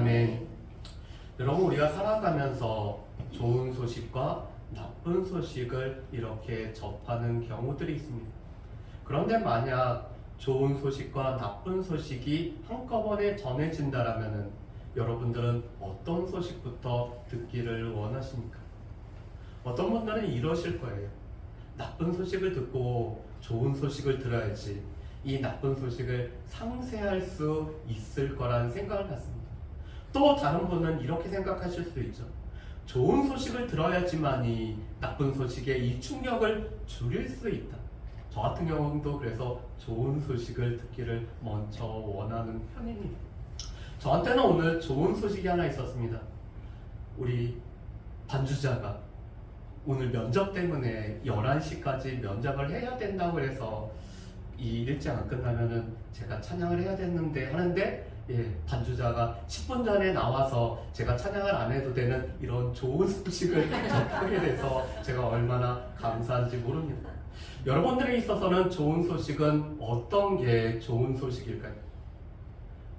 아멘. 여러분, 우리가 살아가면서 좋은 소식과 나쁜 소식을 이렇게 접하는 경우들이 있습니다. 그런데 만약 좋은 소식과 나쁜 소식이 한꺼번에 전해진다라면 여러분들은 어떤 소식부터 듣기를 원하십니까? 어떤 분들은 이러실 거예요. 나쁜 소식을 듣고 좋은 소식을 들어야지 이 나쁜 소식을 상쇄할 수 있을 거란 생각을 갖습니다. 또 다른 분은 이렇게 생각하실 수도 있죠. 좋은 소식을 들어야지만이 나쁜 소식의 이 충격을 줄일 수 있다. 저 같은 경우도 그래서 좋은 소식을 듣기를 먼저 원하는 편입니다. 저한테는 오늘 좋은 소식이 하나 있었습니다. 우리 반주자가 오늘 면접 때문에 11시까지 면접을 해야 된다고 해서 이 일정 안 끝나면은 제가 찬양을 해야 됐는데 하는데 반주자가 10분 전에 나와서 제가 찬양을 안 해도 되는 이런 좋은 소식을 접하게 돼서 제가 얼마나 감사한지 모릅니다. 여러분들에 있어서는 좋은 소식은 어떤 게 좋은 소식일까요?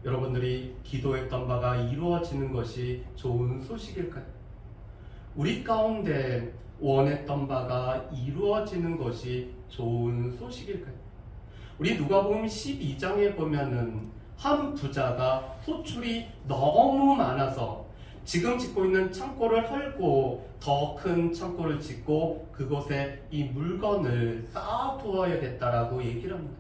여러분들이 기도했던 바가 이루어지는 것이 좋은 소식일까요? 우리 가운데 원했던 바가 이루어지는 것이 좋은 소식일까요? 우리 누가복음 12장에 보면은 한 부자가 소출이 너무 많아서 지금 짓고 있는 창고를 헐고 더 큰 창고를 짓고 그곳에 이 물건을 쌓아두어야겠다라고 얘기를 합니다.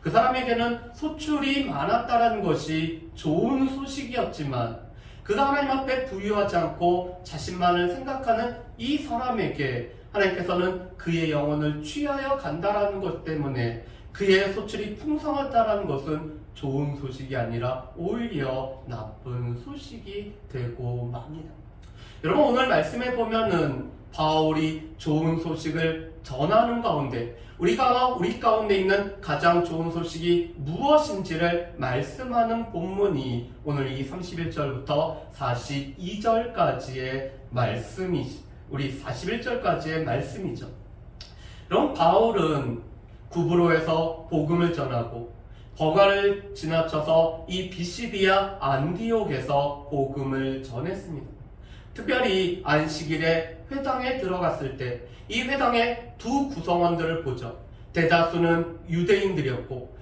그 사람에게는 소출이 많았다라는 것이 좋은 소식이었지만 그가 하나님 앞에 부유하지 않고 자신만을 생각하는 이 사람에게 하나님께서는 그의 영혼을 취하여 간다라는 것 때문에 그의 소출이 풍성하다라는 것은 좋은 소식이 아니라 오히려 나쁜 소식이 되고 맙니다. 여러분, 오늘 말씀에 보면은 바울이 좋은 소식을 전하는 가운데 우리 가운데 있는 가장 좋은 소식이 무엇인지를 말씀하는 본문이 오늘 이 31절부터 42절까지의 우리 41절까지의 말씀이죠. 그럼 바울은 구브로에서 복음을 전하고 버가를 지나쳐서 이 비시디아 안디옥에서 복음을 전했습니다. 특별히 안식일에 회당에 들어갔을 때 이 회당의 두 구성원들을 보죠. 대다수는 유대인들이었고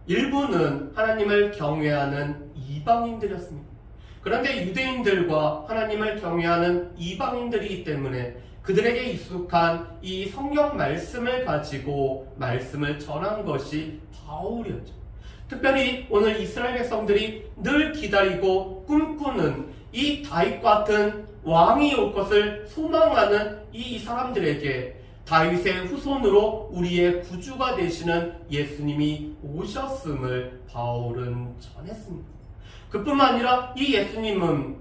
일부는 하나님을 경외하는 이방인들이었습니다. 그런데 유대인들과 하나님을 경외하는 이방인들이기 때문에 그들에게 익숙한 이 성경 말씀을 가지고 말씀을 전한 것이 바울이었죠. 특별히 오늘 이스라엘 백성들이 늘 기다리고 꿈꾸는 이 다윗 같은 왕이 올 것을 소망하는 이 사람들에게 다윗의 후손으로 우리의 구주가 되시는 예수님이 오셨음을 바울은 전했습니다. 그뿐만 아니라 이 예수님은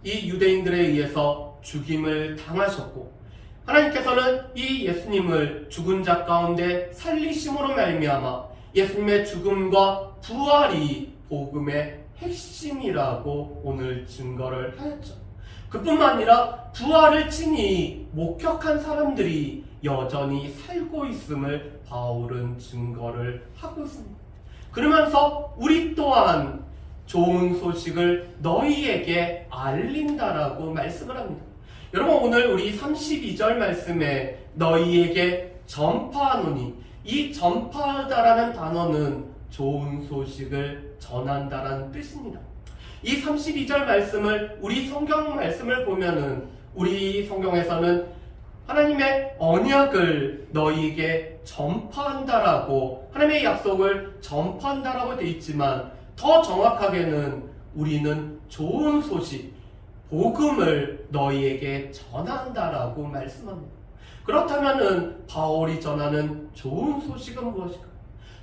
이 유대인들에 의해서 죽임을 당하셨고 하나님께서는 이 예수님을 죽은 자 가운데 살리심으로 말미암아 예수님의 죽음과 부활이 복음의 핵심이라고 오늘 증거를 하였죠. 그뿐만 아니라 부활을 친히 목격한 사람들이 여전히 살고 있음을 바울은 증거를 하고 있습니다. 그러면서 우리 또한 좋은 소식을 너희에게 알린다라고 말씀을 합니다. 여러분, 오늘 우리 32절 말씀에 너희에게 전파하노니 이 전파하다라는 단어는 좋은 소식을 전한다라는 뜻입니다. 이 32절 말씀을 우리 성경 말씀을 보면은 우리 성경에서는 하나님의 언약을 너희에게 전파한다라고 하나님의 약속을 전파한다라고 되어 있지만 더 정확하게는 우리는 좋은 소식 복음을 너희에게 전한다라고 말씀합니다. 그렇다면은 바울이 전하는 좋은 소식은 무엇일까?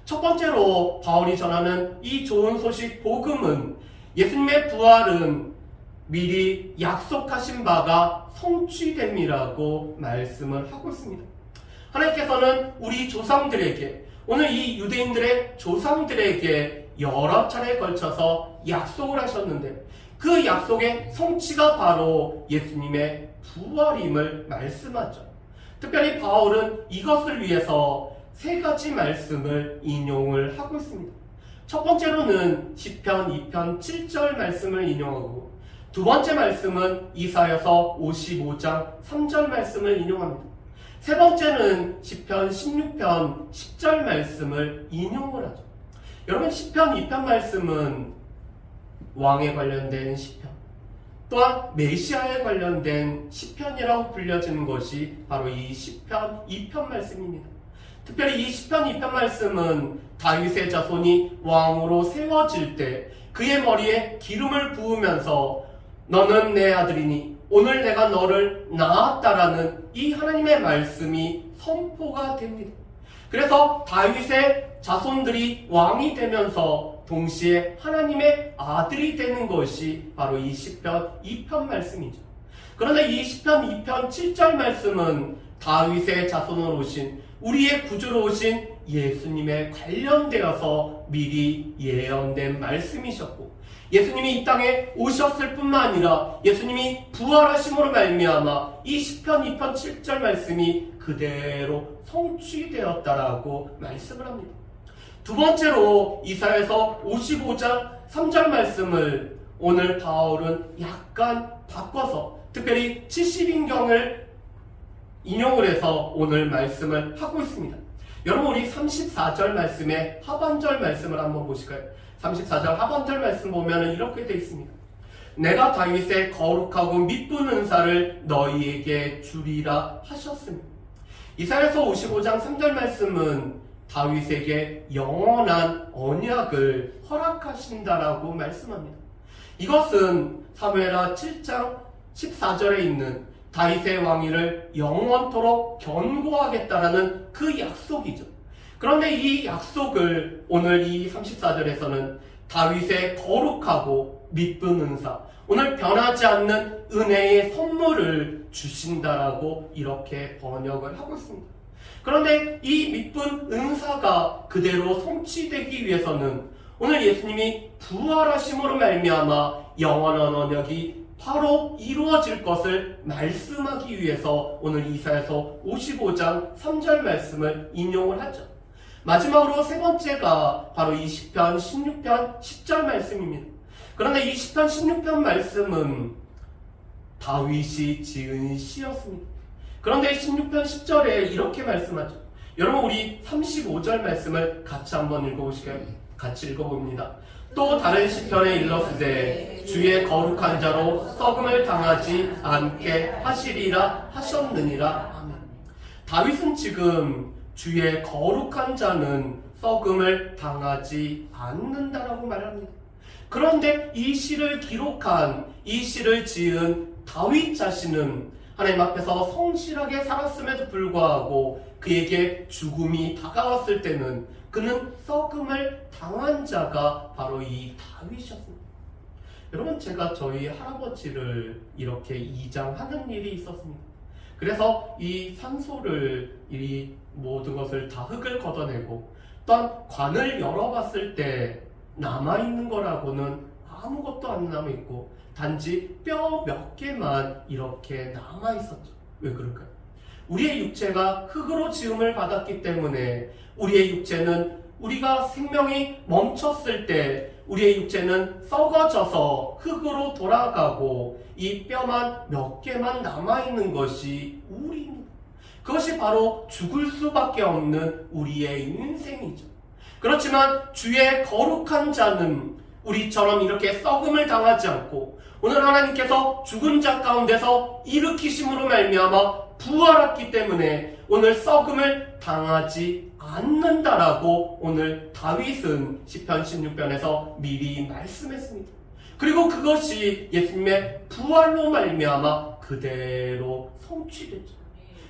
첫 번째로 바울이 전하는 이 좋은 소식 복음은 예수님의 부활은 미리 약속하신 바가 성취됨이라고 말씀을 하고 있습니다. 하나님께서는 우리 조상들에게 오늘 이 유대인들의 조상들에게 여러 차례에 걸쳐서 약속을 하셨는데 그 약속의 성취가 바로 예수님의 부활임을 말씀하죠. 특별히 바울은 이것을 위해서 세 가지 말씀을 인용을 하고 있습니다. 첫 번째로는 시편 2편 7절 말씀을 인용하고 두 번째 말씀은 이사야서 55장 3절 말씀을 인용합니다. 세 번째는 시편 16편 10절 말씀을 인용을 하죠. 여러분, 시편 2편 말씀은 왕에 관련된 시편, 또한 메시아에 관련된 시편이라고 불려지는 것이 바로 이 시편 2편 말씀입니다. 특별히 이 시편 2편 말씀은 다윗의 자손이 왕으로 세워질 때 그의 머리에 기름을 부으면서 너는 내 아들이니 오늘 내가 너를 낳았다라는 이 하나님의 말씀이 선포가 됩니다. 그래서 다윗의 자손들이 왕이 되면서 동시에 하나님의 아들이 되는 것이 바로 이 시편 2편 말씀이죠. 그런데 이 시편 2편 7절 말씀은 다윗의 자손으로 오신, 우리의 구주로 오신 예수님에 관련되어서 미리 예언된 말씀이셨고, 예수님이 이 땅에 오셨을 뿐만 아니라 예수님이 부활하심으로 말미암아 이 시편 2편 7절 말씀이 그대로 성취되었다라고 말씀을 합니다. 두 번째로 이사야서 55장 3절 말씀을 오늘 바울은 약간 바꿔서 특별히 70인경을 인용을 해서 오늘 말씀을 하고 있습니다. 여러분, 우리 34절 말씀의 하반절 말씀을 한번 보실까요? 34절 하반절 말씀 보면 이렇게 되어 있습니다. 내가 다윗의 거룩하고 미쁜 은사를 너희에게 주리라 하셨습니다. 이사야서 55장 3절 말씀은 다윗에게 영원한 언약을 허락하신다라고 말씀합니다. 이것은 사무엘하 7장 14절에 있는 다윗의 왕위를 영원토록 견고하겠다라는 그 약속이죠. 그런데 이 약속을 오늘 이 34절에서는 다윗의 거룩하고 미쁜 은사, 오늘 변하지 않는 은혜의 선물을 주신다라고 이렇게 번역을 하고 있습니다. 그런데 이 미쁜 은사가 그대로 성취되기 위해서는 오늘 예수님이 부활하심으로 말미암아 영원한 언약이 바로 이루어질 것을 말씀하기 위해서 오늘 이사야서 55장 3절 말씀을 인용을 하죠. 마지막으로 세 번째가 바로 이 시편 16편 10절 말씀입니다. 그런데 이 시편 16편 말씀은 다윗이 지은 시였습니다. 그런데 16편 10절에 이렇게 말씀하죠. 여러분, 우리 35절 말씀을 같이 한번 읽어보실까요? 같이 읽어봅니다. 또 다른 시편에 일렀으되 주의 거룩한 자로 썩음을 당하지 않게 하시리라 하셨느니라. 아멘. 다윗은 지금 주의 거룩한 자는 썩음을 당하지 않는다라고 말합니다. 그런데 이 시를 기록한, 이 시를 지은 다윗 자신은 하나님 앞에서 성실하게 살았음에도 불구하고 그에게 죽음이 다가왔을 때는 그는 썩음을 당한 자가 바로 이 다윗이었습니다. 여러분, 제가 저희 할아버지를 이렇게 이장하는 일이 있었습니다. 그래서 이 산소를, 이 모든 것을 다 흙을 걷어내고 또한 관을 열어봤을 때 남아있는 거라고는 아무것도 안 남아있고 단지 뼈 몇 개만 이렇게 남아있었죠. 왜 그럴까요? 우리의 육체가 흙으로 지음을 받았기 때문에 우리의 육체는 우리가 생명이 멈췄을 때 우리의 육체는 썩어져서 흙으로 돌아가고 이 뼈만 몇 개만 남아있는 것이 우리입니다. 그것이 바로 죽을 수밖에 없는 우리의 인생이죠. 그렇지만 주의 거룩한 자는 우리처럼 이렇게 썩음을 당하지 않고 오늘 하나님께서 죽은 자 가운데서 일으키심으로 말미암아 부활했기 때문에 오늘 썩음을 당하지 않는다라고 오늘 다윗은 시편 16편에서 미리 말씀했습니다. 그리고 그것이 예수님의 부활로 말미암아 그대로 성취됐죠.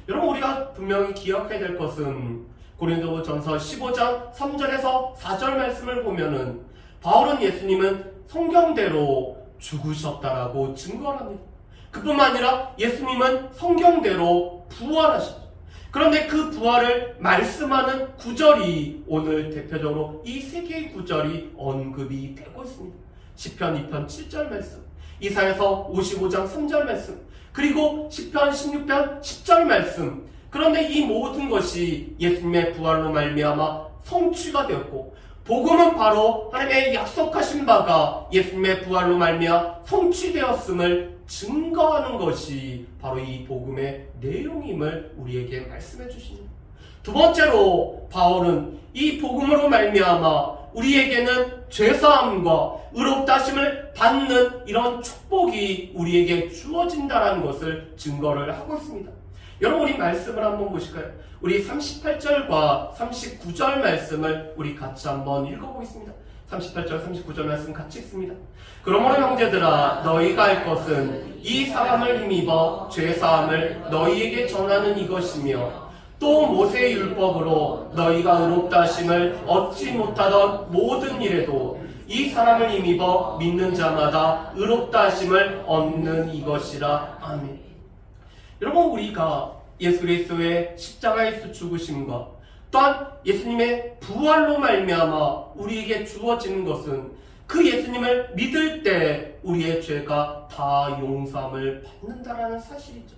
여러분, 우리가 분명히 기억해야 될 것은 고린도전서 15장 3절에서 4절 말씀을 보면은 바울은 예수님은 성경대로 죽으셨다라고 증거를 합니다. 그뿐만 아니라 예수님은 성경대로 부활하셨죠. 그런데 그 부활을 말씀하는 구절이 오늘 대표적으로 이 세 개의 구절이 언급이 되고 있습니다. 시편 2편 7절 말씀, 이사야서 55장 3절 말씀, 그리고 시편 16편 10절 말씀. 그런데 이 모든 것이 예수님의 부활로 말미암아 성취가 되었고 복음은 바로 하나님의 약속하신 바가 예수님의 부활로 말미암아 성취되었음을 증거하는 것이 바로 이 복음의 내용임을 우리에게 말씀해 주십니다. 두 번째로 바울은 이 복음으로 말미암아 우리에게는 죄사함과 의롭다 하심을 받는 이런 축복이 우리에게 주어진다는 것을 증거를 하고 있습니다. 여러분, 우리 말씀을 한번 보실까요? 우리 38절과 39절 말씀을 우리 같이 한번 읽어보겠습니다. 38절, 39절 말씀 같이 읽습니다. 그러므로 형제들아, 너희가 할 것은 이 사람을 힘입어 죄사함을 너희에게 전하는 이것이며, 또 모세의 율법으로 너희가 의롭다 하심을 얻지 못하던 모든 일에도 이 사람을 힘입어 믿는 자마다 의롭다 하심을 얻는 이것이라. 아멘. 여러분, 우리가 예수 그리스도의 십자가에서 죽으심과 또한 예수님의 부활로 말미암아 우리에게 주어지는 것은 그 예수님을 믿을 때 우리의 죄가 다 용서함을 받는다라는 사실이죠.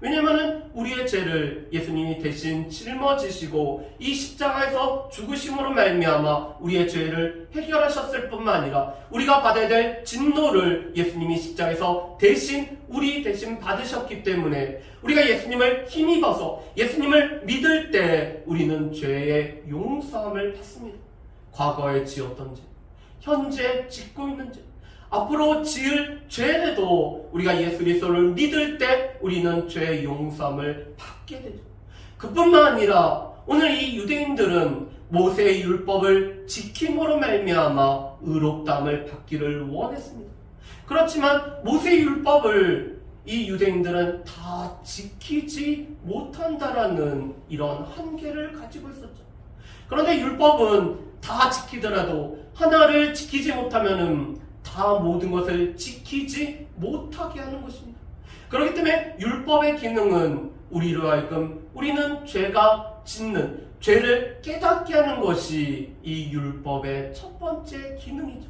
왜냐하면 우리의 죄를 예수님이 대신 짊어지시고 이 십자가에서 죽으심으로 말미암아 우리의 죄를 해결하셨을 뿐만 아니라 우리가 받아야 될 진노를 예수님이 십자가에서 우리 대신 받으셨기 때문에 우리가 예수님을 힘입어서 예수님을 믿을 때 우리는 죄의 용서함을 받습니다. 과거에 지었던 죄, 현재 짓고 있는 죄, 앞으로 지을 죄에도 우리가 예수 그리스도를 믿을 때 우리는 죄의 용서함을 받게 되죠. 그뿐만 아니라 오늘 이 유대인들은 모세의 율법을 지킴으로 말미암아 의롭다함을 받기를 원했습니다. 그렇지만 모세의 율법을 이 유대인들은 다 지키지 못한다라는 이런 한계를 가지고 있었죠. 그런데 율법은 다 지키더라도 하나를 지키지 못하면은 다 모든 것을 지키지 못하게 하는 것입니다. 그렇기 때문에 율법의 기능은 우리로 하여금 우리는 죄가 짓는 죄를 깨닫게 하는 것이 이 율법의 첫 번째 기능이죠.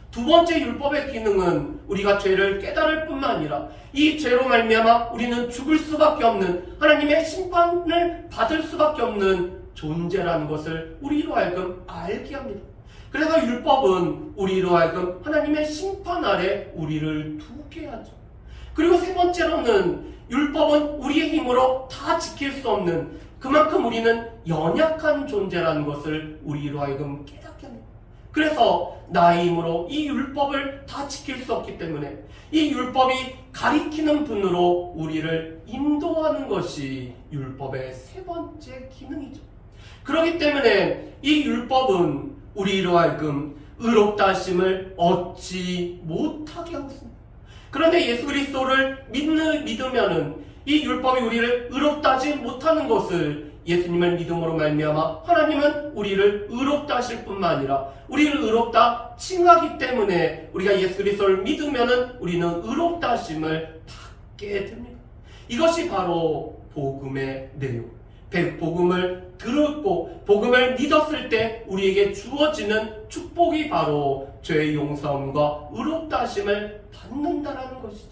두 번째 율법의 기능은 우리가 죄를 깨달을 뿐만 아니라 이 죄로 말미암아 우리는 죽을 수밖에 없는 하나님의 심판을 받을 수밖에 없는 존재라는 것을 우리로 하여금 알게 합니다. 그래서 율법은 우리로 하여금 하나님의 심판 아래 우리를 두게 하죠. 그리고 세 번째로는 율법은 우리의 힘으로 다 지킬 수 없는, 그만큼 우리는 연약한 존재라는 것을 우리로 하여금 깨닫게 합니다. 그래서 나의 힘으로 이 율법을 다 지킬 수 없기 때문에 이 율법이 가리키는 분으로 우리를 인도하는 것이 율법의 세 번째 기능이죠. 그렇기 때문에 이 율법은 우리로 하여금 의롭다 하심을 얻지 못하게 하고 있습니다. 그런데 예수 그리스도를 믿으면은 이 율법이 우리를 의롭다 하지 못하는 것을 예수님을 믿음으로 말미암아 하나님은 우리를 의롭다 하실 뿐만 아니라 우리를 의롭다 칭하기 때문에 우리가 예수 그리스도를 믿으면은 우리는 의롭다 하심을 받게 됩니다. 이것이 바로 복음의 내용. 복음을 들었고 복음을 믿었을 때 우리에게 주어지는 축복이 바로 죄의 용서함과 의롭다 하심을 받는다라는 것이죠.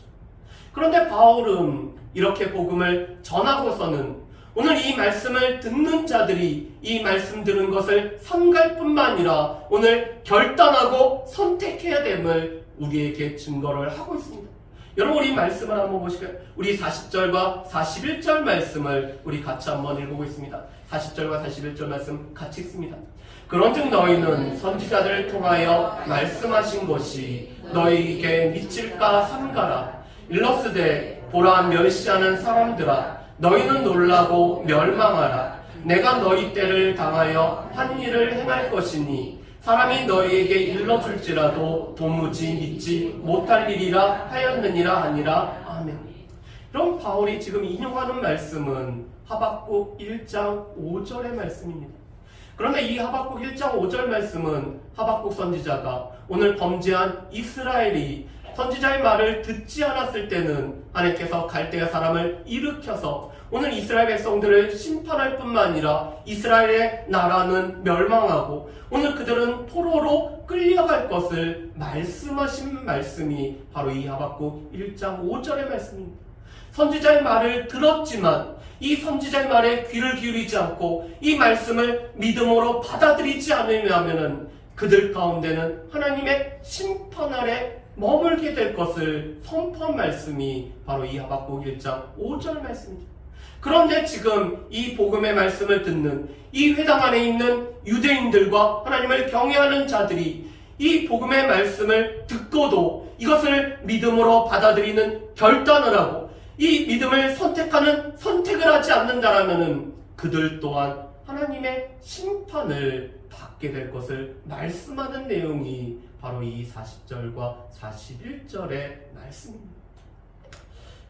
그런데 바울은 이렇게 복음을 전하고서는 오늘 이 말씀을 듣는 자들이 이 말씀 들은 것을 삼갈 뿐만 아니라 오늘 결단하고 선택해야 됨을 우리에게 증거를 하고 있습니다. 여러분, 우리 말씀을 한번 보실까요? 우리 40절과 41절 말씀을 우리 같이 한번 읽어보겠습니다. 40절과 41절 말씀 같이 읽습니다. 그런즉 너희는 선지자들을 통하여 말씀하신 것이 너희에게 미칠까 삼가라. 일러스되 보라, 멸시하는 사람들아, 너희는 놀라고 멸망하라. 내가 너희 때를 당하여 한 일을 행할 것이니 사람이 너희에게 일러줄지라도 도무지 믿지 못할 일이라 하였느니라 하니라. 아멘. 그럼 바울이 지금 인용하는 말씀은 하박국 1장 5절의 말씀입니다. 그런데 이 하박국 1장 5절 말씀은 하박국 선지자가 오늘 범죄한 이스라엘이 선지자의 말을 듣지 않았을 때는 하나님께서 갈대아 사람을 일으켜서 오늘 이스라엘 백성들을 심판할 뿐만 아니라 이스라엘의 나라는 멸망하고 오늘 그들은 포로로 끌려갈 것을 말씀하신 말씀이 바로 이 하박국 1장 5절의 말씀입니다. 선지자의 말을 들었지만 이 선지자의 말에 귀를 기울이지 않고 이 말씀을 믿음으로 받아들이지 않으면 그들 가운데는 하나님의 심판 아래 머물게 될 것을 선포한 말씀이 바로 이 하박국 1장 5절 말씀입니다. 그런데 지금 이 복음의 말씀을 듣는 이 회당 안에 있는 유대인들과 하나님을 경외하는 자들이 이 복음의 말씀을 듣고도 이것을 믿음으로 받아들이는 결단을 하고 이 믿음을 선택을 하지 않는다라면 그들 또한 하나님의 심판을 받게 될 것을 말씀하는 내용이 바로 이 40절과 41절의 말씀입니다.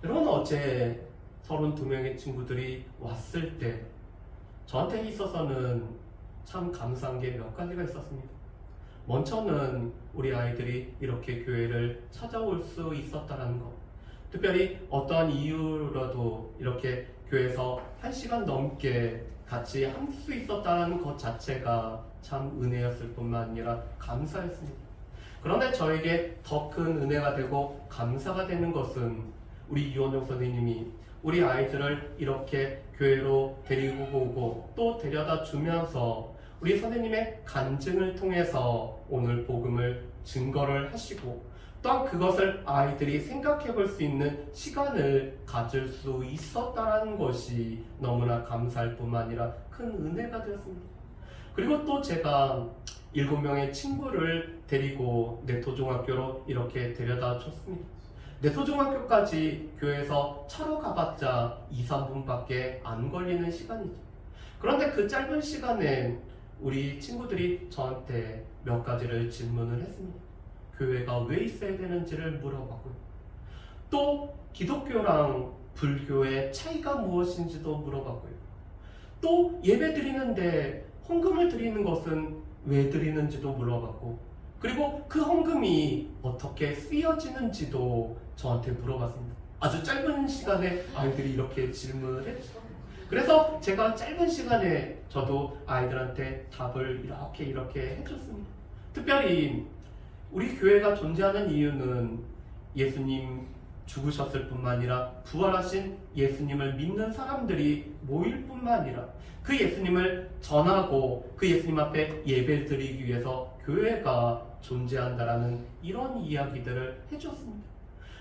여러분, 어제 32명의 친구들이 왔을 때 저한테 있어서는 참 감사한 게 몇 가지가 있었습니다. 먼저는 우리 아이들이 이렇게 교회를 찾아올 수 있었다는 것, 특별히 어떠한 이유라도 이렇게 교회에서 1시간 넘게 같이 할 수 있었다는 것 자체가 참 은혜였을 뿐만 아니라 감사했습니다. 그런데 저에게 더 큰 은혜가 되고 감사가 되는 것은 우리 유원영 선생님이 우리 아이들을 이렇게 교회로 데리고 오고 또 데려다 주면서 우리 선생님의 간증을 통해서 오늘 복음을 증거를 하시고 또한 그것을 아이들이 생각해 볼 수 있는 시간을 가질 수 있었다는 것이 너무나 감사할 뿐만 아니라 큰 은혜가 되었습니다. 그리고 또 제가 7명의 친구를 데리고 내토중학교로 이렇게 데려다 줬습니다. 내토중학교까지 교회에서 차로 가봤자 2-3분밖에 안 걸리는 시간이죠. 그런데 그 짧은 시간에 우리 친구들이 저한테 몇 가지를 질문을 했습니다. 교회가 왜 있어야 되는지를 물어봤고요. 또 기독교랑 불교의 차이가 무엇인지도 물어봤고요. 또 예배 드리는데 헌금을 드리는 것은 왜 드리는지도 물어봤고, 그리고 그 헌금이 어떻게 쓰여지는지도 저한테 물어봤습니다. 아주 짧은 시간에 아이들이 이렇게 질문을 했죠. 그래서 제가 짧은 시간에 저도 아이들한테 답을 이렇게 해줬습니다. 특별히 우리 교회가 존재하는 이유는 예수님 죽으셨을 뿐만 아니라 부활하신 예수님을 믿는 사람들이 모일 뿐만 아니라 그 예수님을 전하고 그 예수님 앞에 예배를 드리기 위해서 교회가 존재한다라는 이런 이야기들을 해줬습니다.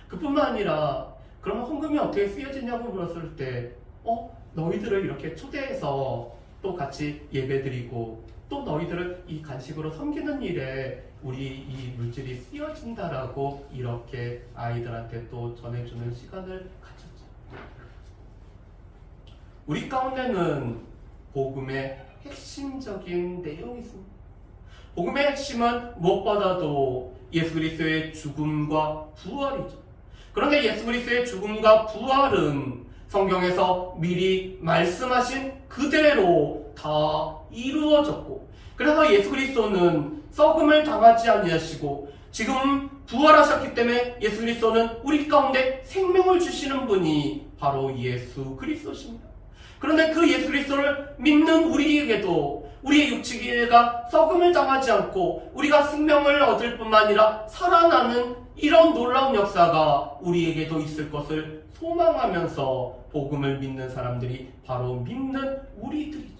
그뿐만 아니라 그러면 헌금이 어떻게 쓰여지냐고 물었을 때 너희들을 이렇게 초대해서 또 같이 예배드리고 또 너희들을 이 간식으로 섬기는 일에 우리 이 물질이 쓰여진다라고 이렇게 아이들한테 또 전해주는 시간을 가졌죠. 우리 가운데는 복음의 핵심적인 내용이 있습니다. 복음의 핵심은 무엇보다도 예수 그리스도의 죽음과 부활이죠. 그런데 예수 그리스도의 죽음과 부활은 성경에서 미리 말씀하신 그대로 다 이루어졌고, 그래서 예수 그리스도는 썩음을 당하지 아니하시고 지금 부활하셨기 때문에 예수 그리스도는 우리 가운데 생명을 주시는 분이 바로 예수 그리스도십니다. 그런데 그 예수 그리스도를 믿는 우리에게도 우리의 육체가 썩음을 당하지 않고 우리가 생명을 얻을 뿐만 아니라 살아나는 이런 놀라운 역사가 우리에게도 있을 것을 소망하면서 복음을 믿는 사람들이 바로 믿는 우리들이죠.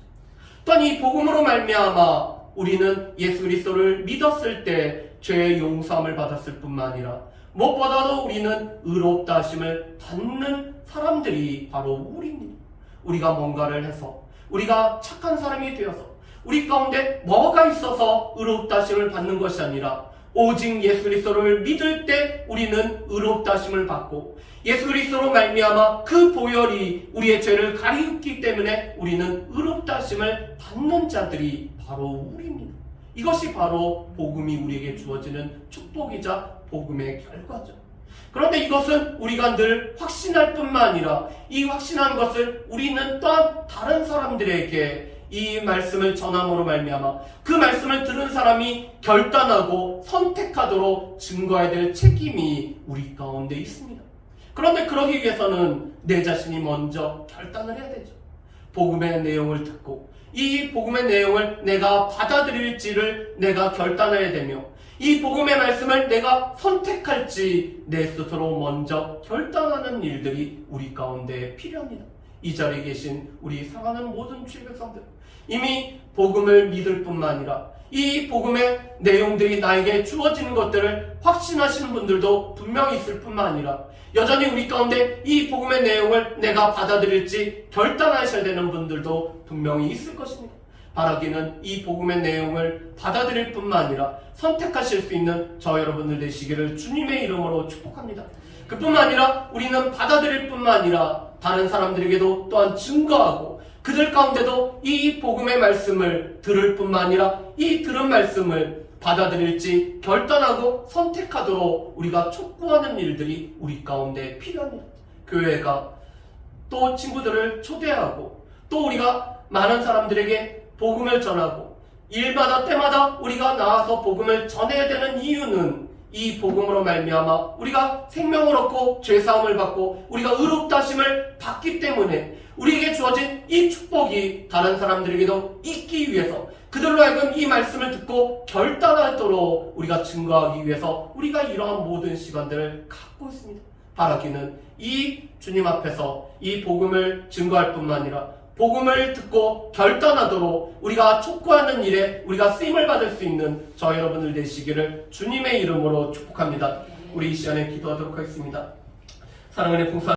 또한 이 복음으로 말미암아 우리는 예수 그리스도를 믿었을 때 죄의 용서함을 받았을 뿐만 아니라 무엇보다도 우리는 의롭다 하심을 받는 사람들이 바로 우리입니다. 우리가 뭔가를 해서 우리가 착한 사람이 되어서 우리 가운데 뭐가 있어서 의롭다 하심을 받는 것이 아니라 오직 예수 그리스도를 믿을 때 우리는 의롭다 하심을 받고 예수 그리스도로 말미암아 그 보혈이 우리의 죄를 가리우기 때문에 우리는 의롭다 하심을 받는 자들이 바로 우리입니다. 이것이 바로 복음이 우리에게 주어지는 축복이자 복음의 결과죠. 그런데 이것은 우리가 늘 확신할 뿐만 아니라 이 확신한 것을 우리는 또한 다른 사람들에게 이 말씀을 전함으로 말미암아 그 말씀을 들은 사람이 결단하고 선택하도록 증거해야 될 책임이 우리 가운데 있습니다. 그런데 그러기 위해서는 내 자신이 먼저 결단을 해야 되죠. 복음의 내용을 듣고 이 복음의 내용을 내가 받아들일지를 내가 결단해야 되며 이 복음의 말씀을 내가 선택할지 내 스스로 먼저 결단하는 일들이 우리 가운데 필요합니다. 이 자리에 계신 우리 사랑하는 모든 주의 백성들, 이미 복음을 믿을 뿐만 아니라 이 복음의 내용들이 나에게 주어지는 것들을 확신하시는 분들도 분명히 있을 뿐만 아니라 여전히 우리 가운데 이 복음의 내용을 내가 받아들일지 결단하셔야 되는 분들도 분명히 있을 것입니다. 바라기는 이 복음의 내용을 받아들일 뿐만 아니라 선택하실 수 있는 저 여러분들 되시기를 주님의 이름으로 축복합니다. 그뿐만 아니라 우리는 받아들일 뿐만 아니라 다른 사람들에게도 또한 증거하고 그들 가운데도 이 복음의 말씀을 들을 뿐만 아니라 이 들은 말씀을 받아들일지 결단하고 선택하도록 우리가 촉구하는 일들이 우리 가운데 필요합니다. 교회가 또 친구들을 초대하고 또 우리가 많은 사람들에게 복음을 전하고 일마다 때마다 우리가 나와서 복음을 전해야 되는 이유는 이 복음으로 말미암아 우리가 생명을 얻고 죄사함을 받고 우리가 의롭다 하심을 받기 때문에 우리에게 주어진 이 축복이 다른 사람들에게도 있기 위해서 그들로 하여금 이 말씀을 듣고 결단하도록 우리가 증거하기 위해서 우리가 이러한 모든 시간들을 갖고 있습니다. 바라기는 이 주님 앞에서 이 복음을 증거할 뿐만 아니라 복음을 듣고 결단하도록 우리가 촉구하는 일에 우리가 쓰임을 받을 수 있는 저 여러분들 되시기를 주님의 이름으로 축복합니다. 우리 이 시간에 기도하도록 하겠습니다. 사랑하는 풍성